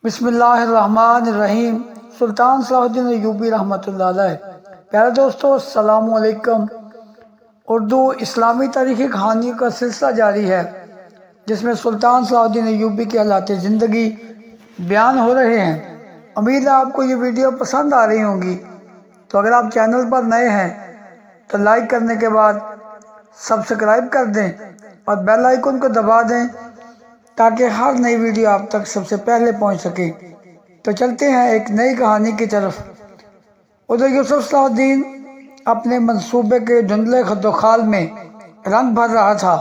بسم اللہ الرحمن الرحیم۔ سلطان صلاح الدین ایوبی رحمۃ اللہ علیہ۔ پیارے دوستو السلام علیکم۔ اردو اسلامی تاریخی کہانیوں کا سلسلہ جاری ہے جس میں سلطان صلاح الدین ایوبی کے حالات زندگی بیان ہو رہے ہیں۔ امید ہے آپ کو یہ ویڈیو پسند آ رہی ہوں گی، تو اگر آپ چینل پر نئے ہیں تو لائک کرنے کے بعد سبسکرائب کر دیں اور بیل آئیکن کو دبا دیں تاکہ ہر نئی ویڈیو آپ تک سب سے پہلے پہنچ سکے۔ تو چلتے ہیں ایک نئی کہانی کی طرف۔ ادھر یوسف صلاح الدین اپنے منصوبے کے دھندلے خد و خال میں رنگ بھر رہا تھا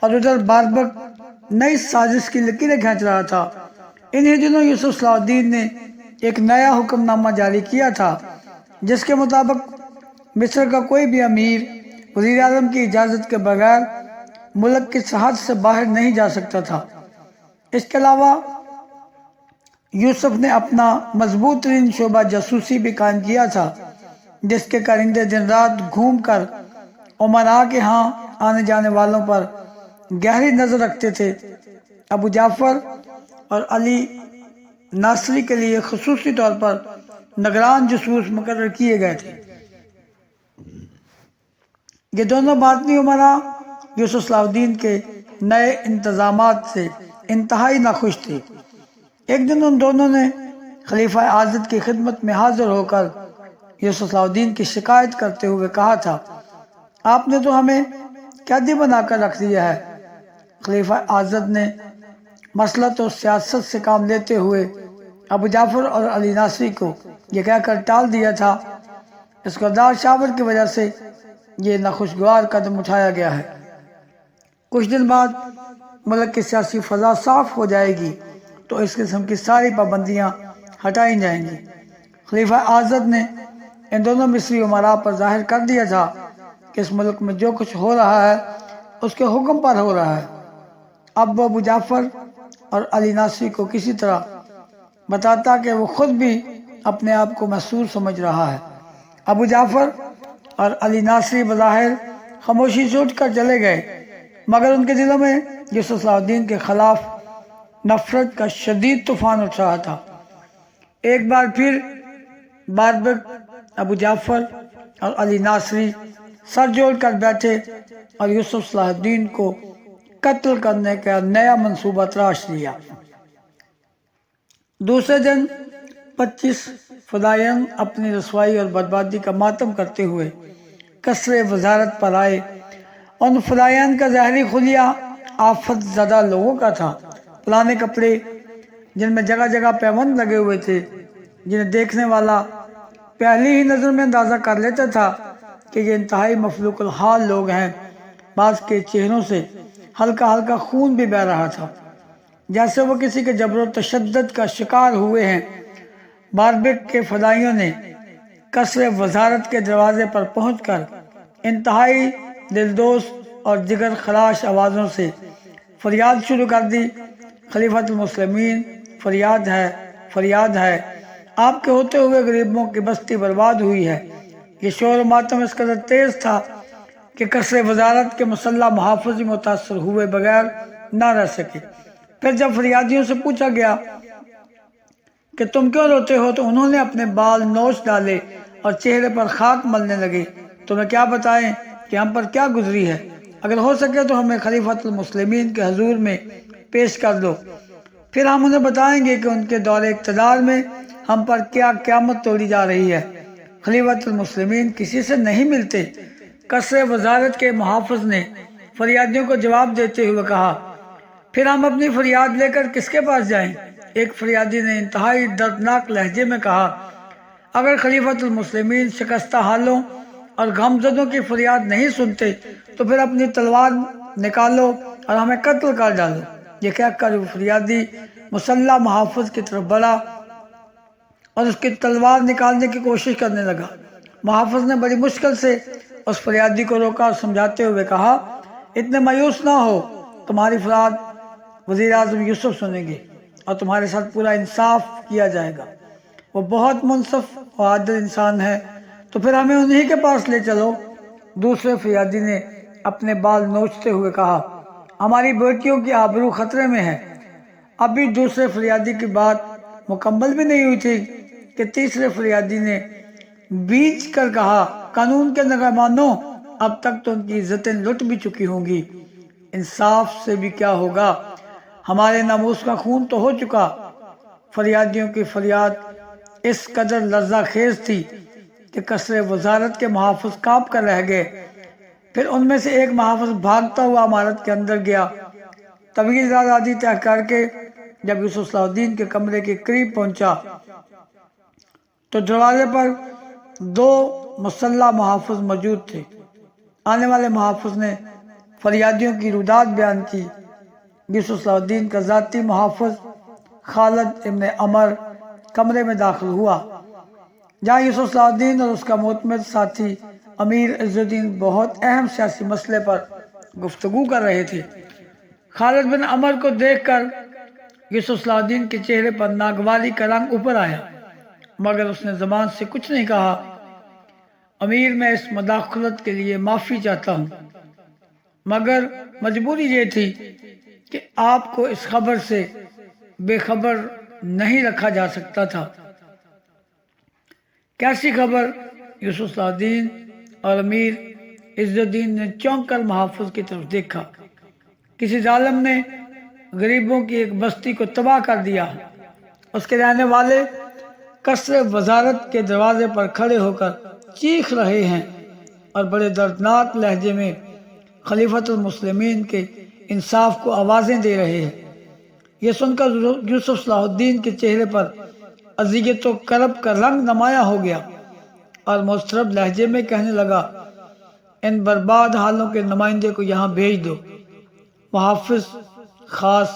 اور ادھر باربک نئی سازش کی لکیریں کھینچ رہا تھا۔ انہی دنوں یوسف صلاح الدین نے ایک نیا حکم نامہ جاری کیا تھا جس کے مطابق مصر کا کوئی بھی امیر وزیر اعظم کی اجازت کے بغیر ملک کی سرحد سے باہر نہیں جا سکتا تھا۔ اس کے علاوہ یوسف نے اپنا مضبوط ترین شعبہ جاسوسی بھی قائم کیا تھا جس کے کارندے دن رات گھوم کر امراء کے ہاں آنے جانے والوں پر گہری نظر رکھتے تھے۔ ابو جعفر اور علی ناصری کے لیے خصوصی طور پر نگران جاسوس مقرر کیے گئے تھے۔ یہ دونوں باطنی امراء یوسف صلاح الدین کے نئے انتظامات سے انتہائی ناخوش تھے۔ ایک دن ان دونوں نے خلیفہ اعظم کی خدمت میں حاضر ہو کر یوسف صلاح الدین کی شکایت کرتے ہوئے کہا تھا، آپ نے تو ہمیں قیدی بنا کر رکھ دیا ہے۔ خلیفہ اعظم نے مسلط و سیاست سے کام لیتے ہوئے ابو جعفر اور علی ناصری کو یہ کہہ کر ٹال دیا تھا، اس کردار شاور کی وجہ سے یہ ناخوشگوار قدم اٹھایا گیا ہے۔ کچھ دن بعد ملک کی سیاسی فضا صاف ہو جائے گی تو اس قسم کی ساری پابندیاں ہٹائی جائیں گی۔ خلیفہ اعظم نے ان دونوں مصری امراء پر ظاہر کر دیا تھا کہ اس ملک میں جو کچھ ہو رہا ہے اس کے حکم پر ہو رہا ہے۔ اب وہ ابو جعفر اور علی ناصری کو کسی طرح بتاتا کہ وہ خود بھی اپنے آپ کو مسحور سمجھ رہا ہے۔ ابو جعفر اور علی ناصری بظاہر خاموشی سے اٹھ کر چلے گئے، مگر ان کے دلوں میں یوسف صلاح الدین کے خلاف نفرت کا شدید طوفان اٹھ رہا تھا۔ ایک بار پھر باربک ابو جعفر اور علی ناصری سر جوڑ کر بیٹھے اور یوسف صلاح الدین کو قتل کرنے کا نیا منصوبہ تراش لیا۔ دوسرے دن 25 فدائین اپنی رسوائی اور بربادی کا ماتم کرتے ہوئے قصر وزارت پر آئے۔ ان فدائین کا ظاہری خلیہ آفت زدہ لوگوں کا تھا۔ پرانے کپڑے جن میں جگہ جگہ پیوند لگے ہوئے تھے، جنہیں دیکھنے والا پہلی ہی نظر میں اندازہ کر لیتا تھا کہ یہ انتہائی مفلوق الحال لوگ ہیں۔ بعض کے چہروں سے ہلکا ہلکا خون بھی بہہ رہا تھا جیسے وہ کسی کے جبر و تشدد کا شکار ہوئے ہیں۔ باربک کے فدائیوں نے قصر وزارت کے دروازے پر پہنچ کر انتہائی دلدوز اور جگر خراش آوازوں سے فریاد شروع کر دی، خلیفۃ المسلمین، فریاد ہے، فریاد ہے، آپ کے ہوتے ہوئے غریبوں کی بستی برباد ہوئی ہے۔ یہ شور و ماتم اس قدر تیز تھا کہ قصر وزارت کے مسلح محافظ متاثر ہوئے بغیر نہ رہ سکے۔ پھر جب فریادیوں سے پوچھا گیا کہ تم کیوں روتے ہو تو انہوں نے اپنے بال نوچ ڈالے اور چہرے پر خاک ملنے لگے۔ تمہیں کیا بتائیں کہ ہم پر کیا گزری ہے؟ اگر ہو سکے تو ہمیں خلیفۃ المسلمین کے حضور میں پیش کر دو، پھر ہم انہیں بتائیں گے کہ ان کے دور اقتدار میں ہم پر کیا قیامت توڑی جا رہی ہے۔ خلیفۃ المسلمین کسی سے نہیں ملتے۔ قصر وزارت کے محافظ نے فریادیوں کو جواب دیتے ہوئے کہا، پھر ہم اپنی فریاد لے کر کس کے پاس جائیں؟ ایک فریادی نے انتہائی دردناک لہجے میں کہا، اگر خلیفۃ المسلمین شکستہ حالوں اور غمزدوں کی فریاد نہیں سنتے تو پھر اپنی تلوار نکالو اور ہمیں قتل کر ڈالو۔ یہ کہہ کر وہ فریادی مسلح محافظ کی طرف بڑھا اور اس کی تلوار نکالنے کی کوشش کرنے لگا۔ محافظ نے بڑی مشکل سے اس فریادی کو روکا اور سمجھاتے ہوئے کہا، اتنے مایوس نہ ہو، تمہاری فریاد وزیر اعظم یوسف سنیں گے اور تمہارے ساتھ پورا انصاف کیا جائے گا۔ وہ بہت منصف و عادل انسان ہے، تو پھر ہمیں انہی کے پاس لے چلو۔ دوسرے فریادی نے اپنے بال نوچتے ہوئے کہا، ہماری بیٹیوں کی آبرو خطرے میں ہے، ابھی دوسرے فریادی کی بات مکمل بھی نہیں ہوئی تھی کہ تیسرے فریادی نے بیچ کر کہا، قانون کے نگہبانوں، اب تک تو ان کی عزتیں لٹ بھی چکی ہوں گی، انصاف سے بھی کیا ہوگا، ہمارے ناموس کا خون تو ہو چکا۔ فریادیوں کی فریاد اس قدر لرزہ خیز تھی کہ قصر وزارت کے محافظ کانپ کر رہ گئے۔ پھر ان میں سے ایک محافظ بھاگتا ہوا عمارت کے اندر گیا۔ طویل رادی طے کر کے جب یوسف صلاح الدین کے کمرے کے قریب پہنچا تو دروازے پر 2 مسلح محافظ موجود تھے۔ آنے والے محافظ نے فریادیوں کی روداد بیان کی۔ یوسف صلاح الدین کا ذاتی محافظ خالد ابن عمر کمرے میں داخل ہوا، جہاں یوسف صلاح الدین اور اس کا معتمد ساتھی امیر عز الدین بہت اہم سیاسی مسئلے پر گفتگو کر رہے تھے۔ خالد بن عمر کو دیکھ کر یوسف صلاح الدین کے چہرے پر ناگواری کا رنگ اوپر آیا، مگر اس نے زبان سے کچھ نہیں کہا۔ امیر، میں اس مداخلت کے لیے معافی چاہتا ہوں، مگر مجبوری یہ تھی کہ آپ کو اس خبر سے بے خبر نہیں رکھا جا سکتا تھا۔ کیسی خبر؟ یوسف صلاح الدین اور امیر عز الدین نے چونک کر محافظ کی طرف دیکھا۔ کسی ظالم نے غریبوں کی ایک بستی کو تباہ کر دیا۔ اس کے رہنے والے قصر وزارت کے دروازے پر کھڑے ہو کر چیخ رہے ہیں اور بڑے دردناک لہجے میں خلیفۃ المسلمین کے انصاف کو آوازیں دے رہے ہیں۔ یہ سن کر یوسف صلاح الدین کے چہرے پر اذیت و کرب کا رنگ نمایاں ہو گیا اور مضطرب لہجے میں کہنے لگا، ان برباد حالوں کے نمائندے کو یہاں بھیج دو۔ محافظ خاص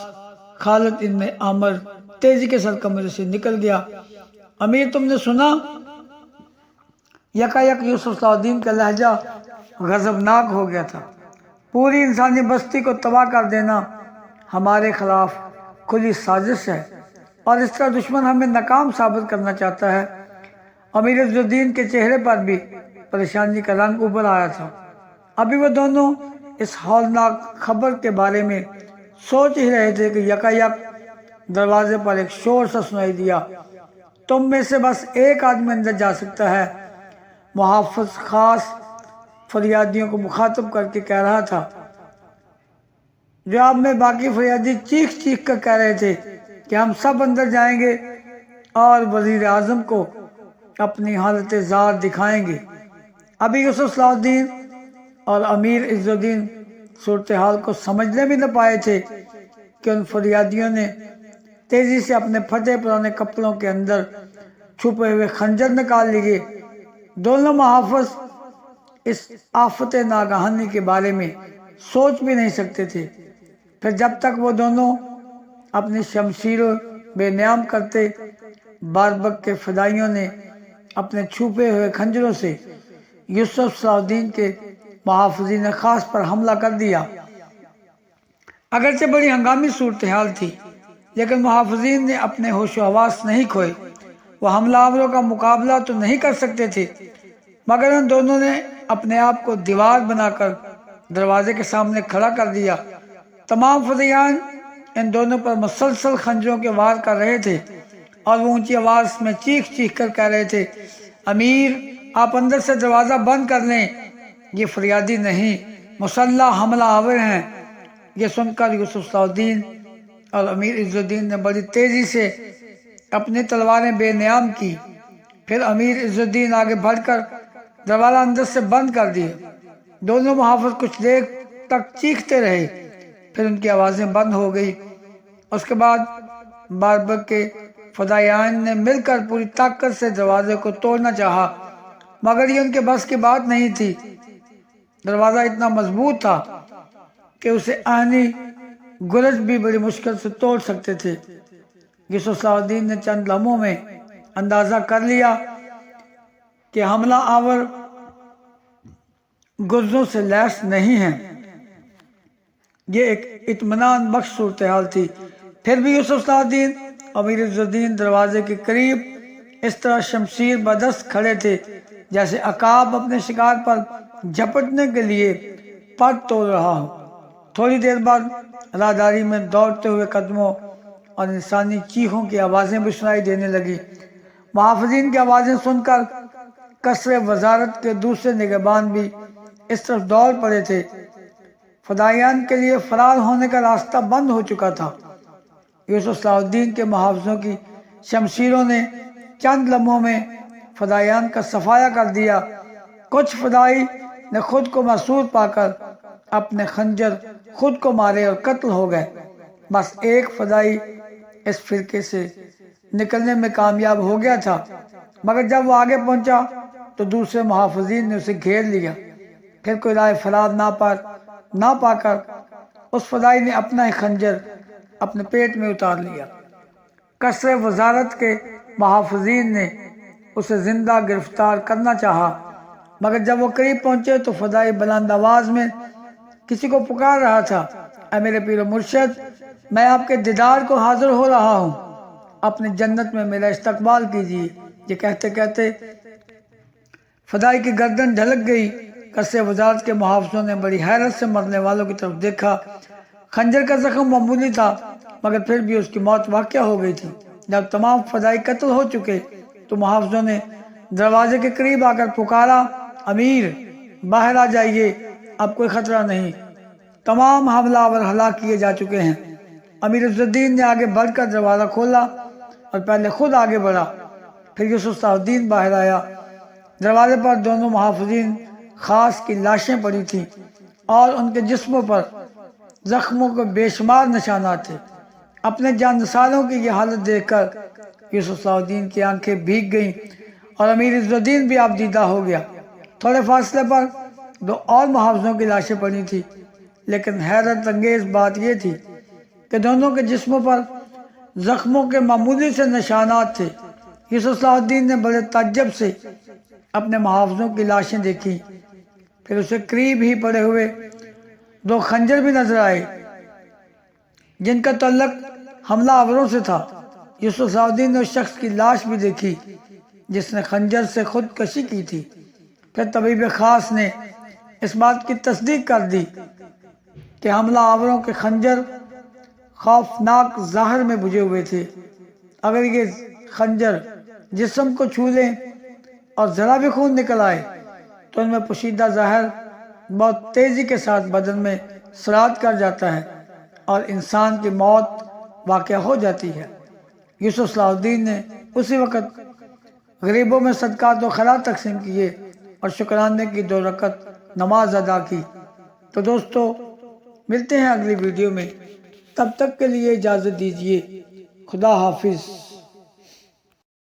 خالد ابن عامر تیزی کے ساتھ کمرے سے نکل گیا۔ امیر، تم نے سنا؟ یکایک یوسف صلاح الدین کا لہجہ غضبناک ہو گیا تھا۔ پوری انسانی بستی کو تباہ کر دینا ہمارے خلاف کھلی سازش ہے اور اس طرح دشمن ہمیں ناکام ثابت کرنا چاہتا ہے۔ امیر عز الدین کے چہرے پر بھی پریشانی کا رنگ ابھر آیا تھا۔ ابھی وہ دونوں اس ہولناک خبر کے بارے میں سوچ ہی رہے تھے کہ یکایک دروازے پر ایک شور سا سنائی دیا، تم میں سے بس ایک آدمی اندر جا سکتا ہے۔ محافظ خاص فریادیوں کو مخاطب کر کے کہہ رہا تھا۔ جواب میں باقی فریادی چیخ چیخ کر کہہ رہے تھے کہ ہم سب اندر جائیں گے اور وزیر اعظم کو اپنی حالت زار دکھائیں گے۔ ابھی یوسف صلاح الدین اور امیر عز الدین صورتحال کو سمجھنے بھی نہ پائے تھے کہ ان فریادیوں نے تیزی سے اپنے پھٹے پرانے کپڑوں کے اندر چھپے ہوئے خنجر نکال لیے۔ دونوں محافظ اس آفت ناگہانی کے بارے میں سوچ بھی نہیں سکتے تھے۔ پھر جب تک وہ دونوں اپنی شمشیروں بے نیام کرتے، باربک کے فدائیوں نے اپنے چھپے ہوئے خنجروں سے یوسف صلاح الدین کے محافظین خاص پر حملہ کر دیا۔ اگرچہ بڑی ہنگامی صورتحال تھی، لیکن محافظین نے اپنے ہوش و حواس نہیں کھوئے۔ وہ حملہ آوروں کا مقابلہ تو نہیں کر سکتے تھے، مگر ان دونوں نے اپنے آپ کو دیوار بنا کر دروازے کے سامنے کھڑا کر دیا۔ تمام فدائیان ان دونوں پر مسلسل خنجروں کے وار کر رہے تھے اور وہ اونچی آواز میں چیخ چیخ کر کہہ رہے تھے، امیر، آپ اندر سے دروازہ بند کر لیں، یہ فریادی نہیں، مسلح حملہ آور ہیں۔ یہ سن کر یوسف صلاح الدین اور امیر عز الدین نے بڑی تیزی سے اپنی تلواریں بے نیام کی۔ پھر امیر عز الدین آگے بڑھ کر دروازہ اندر سے بند کر دیے۔ دونوں محافظ کچھ دیر تک چیختے رہے، پھر ان کی آوازیں بند ہو گئی۔ اس کے بعد باربک کے فدائیان نے مل کر پوری طاقت سے دروازے کو توڑنا چاہا، مگر یہ ان کے بس کی بات نہیں تھی۔ دروازہ اتنا مضبوط تھا کہ اسے آہنی گرج بھی بڑی مشکل سے توڑ سکتے تھے۔ یوسف صلاح الدین نے چند لمحوں میں اندازہ کر لیا کہ حملہ آور گرزوں سے لیس نہیں ہیں۔ یہ ایک اطمینان بخش صورتحال تھی۔ پھر بھی یوسف صلاح الدین اور امیر عز الدین دروازے کے قریب اس طرح شمشیر بدست کھڑے تھے جیسے عقاب اپنے شکار پر جھپٹنے کے لیے پر توڑ رہا ہو۔ تھوڑی دیر بعد راہداری میں دوڑتے ہوئے قدموں اور انسانی چیخوں کی آوازیں بھی سنائی دینے لگی۔ محافظین کی آوازیں سن کر قصر وزارت کے دوسرے نگہبان بھی اس طرف دوڑ پڑے تھے۔ فدائیان کے لیے فرار ہونے کا راستہ بند ہو چکا تھا۔ یوسف صلاح الدین کے محافظوں کی شمشیروں نے چند لمحوں میں فدائیان کا صفایا کر دیا۔ کچھ فدائی نے خود کو مسرور پا کر اپنے خنجر خود کو مارے اور قتل ہو گئے۔ بس ایک فدائی اس فرقے سے نکلنے میں کامیاب ہو گیا تھا، مگر جب وہ آگے پہنچا تو دوسرے محافظین نے اسے گھیر لیا۔ پھر کوئی راہ فرار نہ پا کر اس فدائی نے اپنا ہی خنجر اپنے پیٹ میں اتار لیا۔ قصر وزارت کے محافظین نے اسے زندہ گرفتار کرنا چاہا، مگر جب وہ قریب پہنچے تو فدائی بلند آواز میں کسی کو پکار رہا تھا، اے میرے پیر و مرشد، میں آپ کے دیدار کو حاضر ہو رہا ہوں، اپنی جنت میں میرا استقبال کیجیے۔ یہ کہتے کہتے فدائی کی گردن ڈھلک گئی۔ قصر وزارت کے محافظوں نے بڑی حیرت سے مرنے والوں کی طرف دیکھا۔ خنجر کا زخم معمولی تھا، مگر پھر بھی اس کی موت واقع ہو گئی تھی۔ جب تمام فدائی قتل ہو چکے تو محافظوں نے دروازے کے قریب آ کر پکارا، امیر باہر آ جائیے، اب کوئی خطرہ نہیں، تمام حملہ آور ہلاک کیے جا چکے ہیں۔ امیر عز الدین نے آگے بڑھ کر دروازہ کھولا اور پہلے خود آگے بڑھا، پھر یوسف صلاح الدین باہر آیا۔ دروازے پر دونوں محافظین خاص کی لاشیں پڑی تھیں اور ان کے جسموں پر زخموں کے بے شمار نشانات تھے۔ اپنے جانثاروں کی یہ حالت دیکھ کر یوسف صلاح الدین کی آنکھیں بھیگ گئیں اور امیر عز الدین بھی آپ دیدہ ہو گیا۔ تھوڑے فاصلے پر دو اور محافظوں کی لاشیں پڑی تھیں، لیکن حیرت انگیز بات یہ تھی کہ دونوں کے جسموں پر زخموں کے معمولی سے نشانات تھے۔ یوسف صلاح الدین نے بڑے تعجب سے اپنے محافظوں کی لاشیں دیکھی، پھر اسے قریب ہی پڑے ہوئے دو خنجر بھی نظر آئے جن کا تعلق حملہ آوروں سے تھا۔ یوسف صلاح الدین نے اس شخص کی لاش بھی دیکھی جس نے خنجر سے خودکشی کی تھی۔ پھر طبیب خاص نے اس بات کی تصدیق کر دی کہ حملہ آوروں کے خنجر خوفناک زہر میں بجھے ہوئے تھے۔ اگر یہ خنجر جسم کو چھو لیں اور ذرا بھی خون نکل آئے تو ان میں پوشیدہ زہر بہت تیزی کے ساتھ بدن میں سرایت کر جاتا ہے اور انسان کی موت واقع ہو جاتی ہے۔ یوسف صلاح الدین نے اسی وقت غریبوں میں صدقات و خیرات تقسیم کیے اور شکرانے کی 2 رکعت نماز ادا کی۔ تو دوستو ملتے ہیں اگلی ویڈیو میں، تب تک کے لیے اجازت دیجیے، خدا حافظ۔